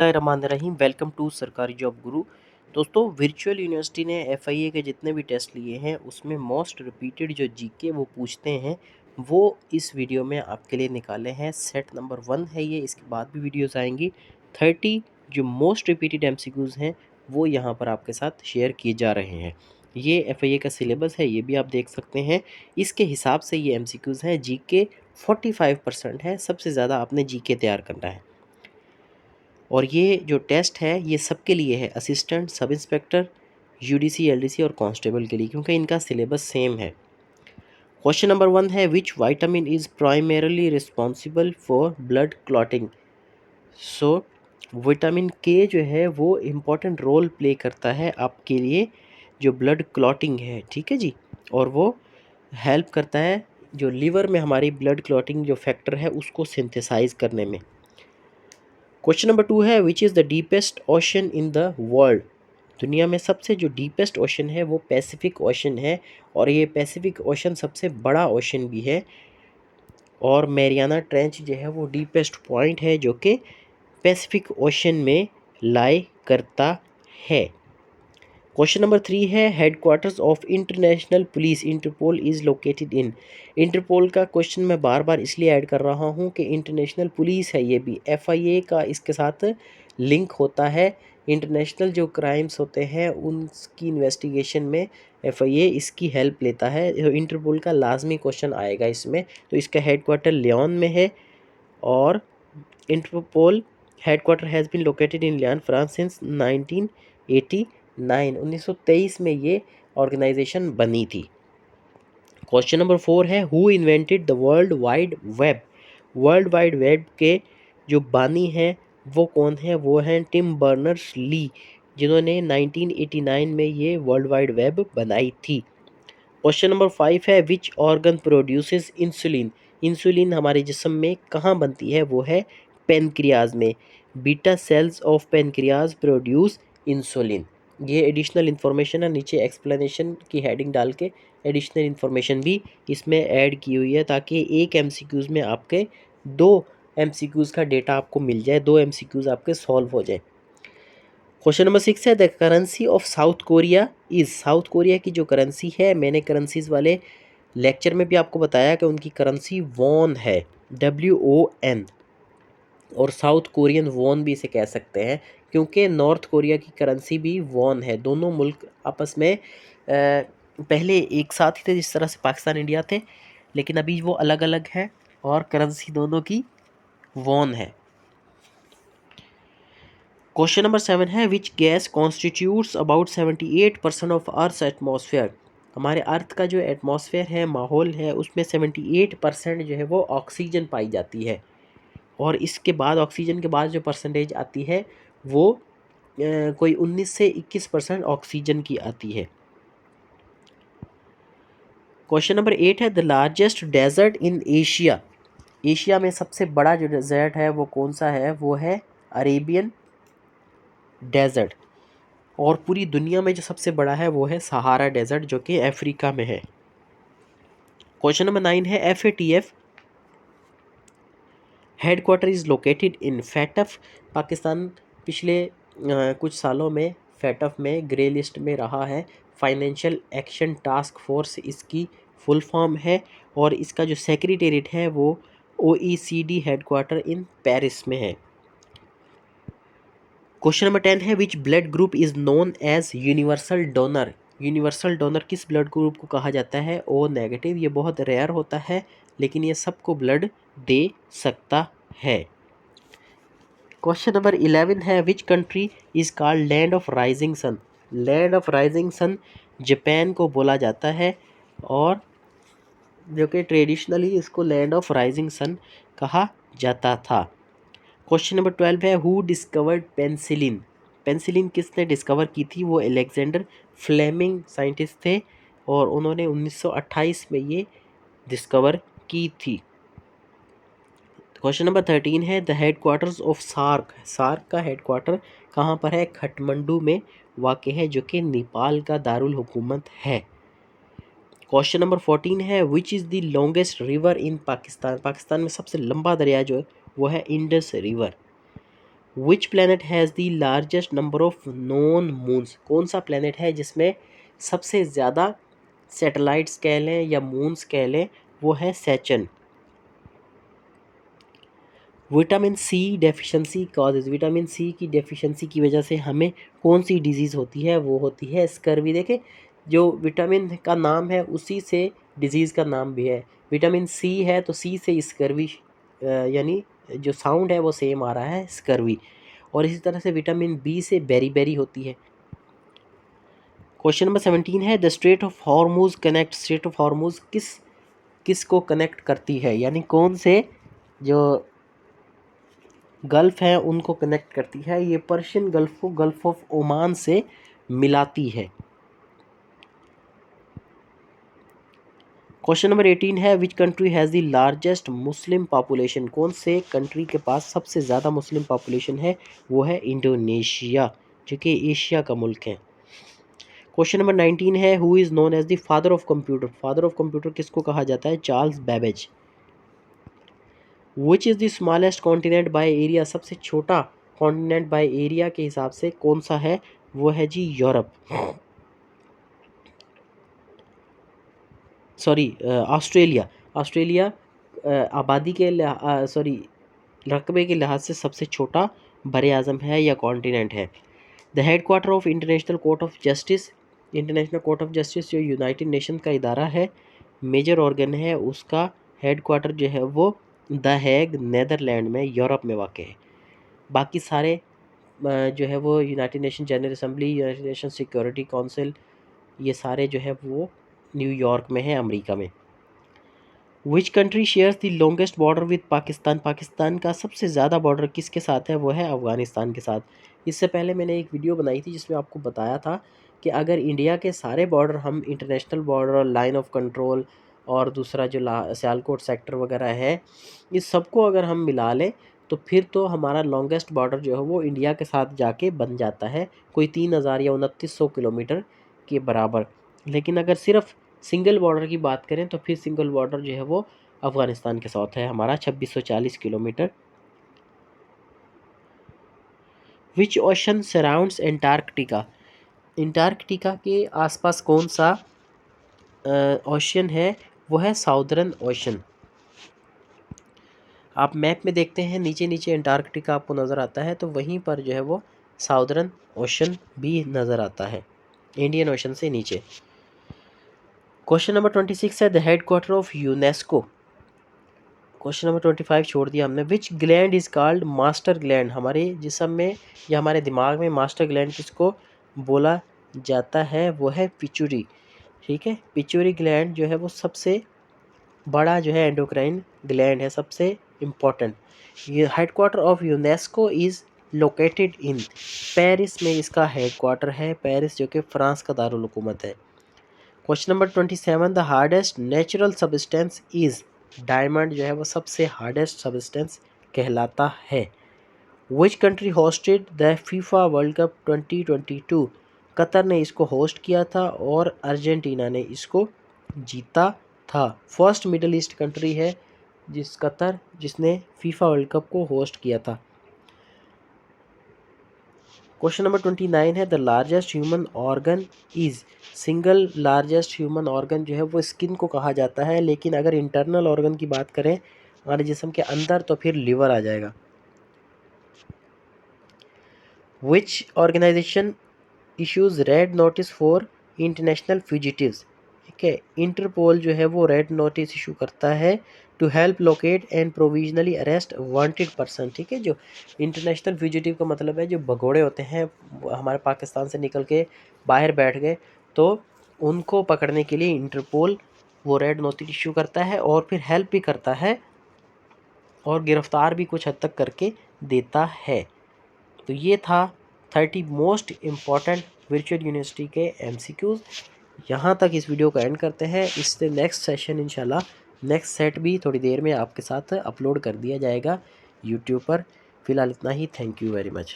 Rahim welcome to सरकारी job गुरु। दोस्तों, virtual university ने एफआईए के जितने भी टेस्ट लिए हैं उसमें मोस्ट रिपीटेड जो जीके वो पूछते हैं वो इस वीडियो में आपके लिए निकाले हैं। सेट नंबर 1 है ये, इसके बाद भी वीडियोस आएंगी। 30 जो मोस्ट रिपीटेड एमसीक्यूज़ हैं वो यहाँ पर आपके साथ शेयर किए जा रहे हैं। ये एफआईए का सिलेबस है, ये भी आप देख सकते हैं। इसके हिसाब से ये एमसीक्यूज़ हैं। जीके 45% है, सबसे ज़्यादा आपने जीके तैयार करना है। और ये जो टेस्ट है ये सबके लिए है, assistant, sub inspector, UDC, LDC और कांस्टेबल के लिए, क्योंकि इनका सिलेबस सेम है। क्वेश्चन नंबर 1 है which vitamin is primarily responsible for blood clotting. So vitamin के जो है वो इम्पॉर्टेंट रोल प्ले करता है आपके लिए जो ब्लड क्लॉटिंग है, ठीक है जी। और वो हेल्प करता है जो लीवर में हमारी ब्लड क्लॉटिंग जो फैक्टर है उसको सिंथेसाइज करने में। क्वेश्चन नंबर 2 है विच is the deepest ocean in the world. दुनिया में सबसे जो डीपेस्ट ओशन है वो पैसिफिक ओशन है, और ये पैसिफिक ओशन सबसे बड़ा ओशन भी है। और मैरियाना ट्रेंच जो है वो डीपेस्ट पॉइंट है जो कि पैसिफिक ओशन में लाई करता है। क्वेश्चन नंबर 3 है headquarters of international police Interpol is located in. Interpol का क्वेश्चन मैं बार बार इसलिए ऐड कर रहा हूँ कि इंटरनेशनल पुलिस है, ये भी एफआईए का इसके साथ लिंक होता है। इंटरनेशनल जो क्राइम्स होते हैं उनकी इन्वेस्टिगेशन में एफआईए इसकी हेल्प लेता है। तो इंटरपोल का लाजमी क्वेश्चन आएगा इसमें। तो इसका हेडक्वार्टर लियोन में है, और Interpol headquarter has been located in Lyon France since 1923 में ये ऑर्गेनाइजेशन बनी थी। क्वेश्चन नंबर 4 है who invented the world wide web. World wide web के जो बानी हैं वो कौन है? वो हैं टिम बर्नर्स ली, जिन्होंने 1989 में ये वर्ल्ड वाइड वेब बनाई थी। क्वेश्चन नंबर 5 है which organ produces insulin. Insulin हमारे जिस्म में कहाँ बनती है? वो है पेनक्रियाज में। Beta cells of pancreas produce insulin. ये एडिशनल इन्फॉर्मेशन है, नीचे एक्सप्लेनेशन की हेडिंग डाल के एडिशनल इन्फॉर्मेशन भी इसमें ऐड की हुई है, ताकि एक एमसीक्यूज़ में आपके 2 एमसीक्यूज़ का डेटा आपको मिल जाए, 2 एमसीक्यूज़ आपके सॉल्व हो जाए। क्वेश्चन नंबर 6 है the currency of south Korea is. South Korea की जो करेंसी है, मैंने करेंसीज़ वाले लेक्चर में भी आपको बताया कि उनकी करेंसी वॉन है, WON। और साउथ कोरियन वॉन भी इसे कह सकते हैं, क्योंकि नॉर्थ कोरिया की करेंसी भी वॉन है। दोनों मुल्क आपस में पहले एक साथ ही थे, जिस तरह से पाकिस्तान इंडिया थे, लेकिन अभी वो अलग अलग हैं और करेंसी दोनों की वॉन है। क्वेश्चन नंबर 7 है which gas constitutes about 78% of earth atmosphere. हमारे अर्थ का जो एटमॉस्फेयर है, माहौल है, उसमें 78% जो है वो ऑक्सीजन पाई जाती है। और इसके बाद ऑक्सीजन के बाद जो परसेंटेज आती है वो कोई 19 से 21% ऑक्सीजन की आती है। क्वेश्चन नंबर 8 है the largest desert in Asia. Asia में सबसे बड़ा जो डेजर्ट है वो कौन सा है? वो है अरेबियन डेजर्ट। और पूरी दुनिया में जो सबसे बड़ा है वो है सहारा डेजर्ट, जो कि अफ्रीका में है। क्वेश्चन नंबर 9 है FATF headquarter is located in. FATF Pakistan पिछले कुछ सालों में फैटफ में ग्रे लिस्ट में रहा है। फाइनेंशियल एक्शन टास्क फोर्स इसकी फुल फॉर्म है, और इसका जो सेक्रेटेरिएट है वो OECD हेडक्वार्टर इन पेरिस में है। क्वेश्चन नंबर 10 है which blood group is known as universal donor. Universal donor किस ब्लड ग्रुप को कहा जाता है? O negative. ये बहुत रेयर होता है, लेकिन ये सबको ब्लड दे सकता है। क्वेश्चन नंबर 11 है which country is called land of rising sun. Land of rising sun Japan को बोला जाता है, और जो कि ट्रेडिशनली इसको लैंड ऑफ राइजिंग सन कहा जाता था। क्वेश्चन नंबर 12 है हु डिस्कवर्ड पेंसिलिन। पेंसिलिन किसने डिस्कवर की थी? वो अलेक्जेंडर फ्लेमिंग साइंटिस्ट थे, और उन्होंने 1928 में ये डिस्कवर की थी। क्वेश्चन नंबर 13 है the headquarters of SAARC. SAARC का हेडक्वार्टर कहाँ पर है? खटमंडू में वाक़ है, जो कि नेपाल का दारुल हुकूमत है। क्वेश्चन नंबर 14 है विच is the longest river in Pakistan. Pakistan में सबसे लंबा दरिया जो है वो है Indus river. Which planet has the largest number of non moons, कौन सा प्लैनेट है जिसमें सबसे ज़्यादा सैटेलाइट्स कह लें या मून्स कह लें, वो है Saturn. Vitamin C deficiency causes, vitamin C की डेफिशिएंसी की वजह से हमें कौन सी डिजीज़ होती है, वो होती है स्कर्वी। देखें जो विटामिन का नाम है उसी से डिजीज़ का नाम भी है, विटामिन सी है तो सी से स्कर्वी, यानी जो साउंड है वो सेम आ रहा है स्कर्वी। और इसी तरह से विटामिन बी से बेरी होती है। क्वेश्चन नंबर 17 है the straight of Hormuz connect, straight of Hormuz किस को कनेक्ट करती है, यानी कौन से जो गल्फ़ हैं उनको कनेक्ट करती है। ये पर्शियन गल्फ़ को गल्फ़ ऑफ ओमान से मिलाती है। क्वेश्चन नंबर 18 है which country has the largest Muslim population, कौन से कंट्री के पास सबसे ज़्यादा मुस्लिम पॉपुलेशन है, वो है इंडोनेशिया, जो कि एशिया का मुल्क है। क्वेश्चन नंबर 19 है who is known as the father of computer, father of computer किसको कहा जाता है, Charles Babbage. Which is the smallest continent by area, सबसे छोटा कॉन्टिनेंट बाय एरिया के हिसाब से कौन सा है, वो है जी यूरोप, सॉरी ऑस्ट्रेलिया। ऑस्ट्रेलिया आबादी के सॉरी रकबे के लिहाज से सबसे छोटा बर आज़म है या कॉन्टिनेंट है। The head quarter of international court of justice, international court of justice जो यूनाइटेड नेशन का इदारा है, मेजर ऑर्गन है, उसका हेड क्वार्टर जो है वो द हैग नेदरलैंड में यूरोप में वाक़ है। बाकी सारे जो है वो United nation general assembly, United nation security council, ये सारे जो है वो न्यूयॉर्क में है, अमेरिका में। Which country shares the longest border with Pakistan, Pakistan का सबसे ज़्यादा बॉर्डर किसके साथ है, वो है अफ़गानिस्तान के साथ। इससे पहले मैंने एक वीडियो बनाई थी जिसमें आपको बताया था कि अगर इंडिया के सारे बॉर्डर हम international border, line of control और दूसरा जो सियालकोट सेक्टर वगैरह है, इस सबको अगर हम मिला लें तो फिर तो हमारा लॉन्गेस्ट बॉर्डर जो है वो इंडिया के साथ जाके बन जाता है, कोई 3000 या 2900 किलोमीटर के बराबर। लेकिन अगर सिर्फ सिंगल बॉर्डर की बात करें तो फिर सिंगल बॉर्डर जो है वो अफ़गानिस्तान के साथ है हमारा 2640 किलोमीटर। विच ओशन सराउंड्स एंटार्कटिका, एंटार्कटिका के आसपास कौन सा ओशन है, वो है साउदर्न ओशन। आप मैप में देखते हैं नीचे नीचे एंटार्कटिका आपको नज़र आता है, तो वहीं पर जो है वो साउदर्न ओशन भी नज़र आता है, इंडियन ओशन से नीचे। क्वेश्चन नंबर 26 है the head quarter of UNESCO. Question number 25 छोड़ दिया हमने। विच gland is called master gland, हमारे जिस्म में या हमारे दिमाग में मास्टर ग्लैंड किसको बोला जाता है, वो है पिट्यूटरी। ठीक है, पिट्यूटरी ग्लैंड जो है वो सबसे बड़ा जो है एंडोक्राइन ग्लैंड है, सबसे इम्पोर्टेंट। ये head quarter of UNESCO is located in Paris में, इसका हेड क्वार्टर है पेरिस, जो कि फ्रांस का दारुल हुकूमत है। Question number 27 the hardest natural substance is, diamond जो है वो सबसे हार्डेस्ट सब्सटेंस कहलाता है। Which country hosted the FIFA world cup 2022, Qatar ने इसको होस्ट किया था और अर्जेंटीना ने इसको जीता था। फर्स्ट मिडल ईस्ट कंट्री है कतर जिसने फीफा वर्ल्ड कप को होस्ट किया था। क्वेश्चन नंबर 29 है the largest human organ is, single largest human organ जो है वो स्किन को कहा जाता है, लेकिन अगर इंटरनल ऑर्गन की बात करें हमारे जिस्म के अंदर तो फिर लिवर आ जाएगा। Which organisation issues red notice for international fugitives, ठीक है, इंटरपोल जो है वो रेड नोटिस इशू करता है to help locate and provisionally arrest wanted person. ठीक है, जो इंटरनेशनल फ्यूजिटिव का मतलब है जो भगोड़े होते हैं हमारे पाकिस्तान से निकल के बाहर बैठ गए, तो उनको पकड़ने के लिए इंटरपोल वो रेड नोटिस इशू करता है और फिर हेल्प भी करता है और गिरफ्तार भी कुछ हद तक करके देता है। तो ये था 30 मोस्ट इम्पॉर्टेंट वर्चुअल यूनिवर्सिटी के MCQs। यहाँ तक इस वीडियो को एंड करते हैं, इससे नेक्स्ट सेशन इंशाल्लाह नेक्स्ट सेट भी थोड़ी देर में आपके साथ अपलोड कर दिया जाएगा यूट्यूब पर। फ़िलहाल इतना ही, थैंक यू वेरी मच।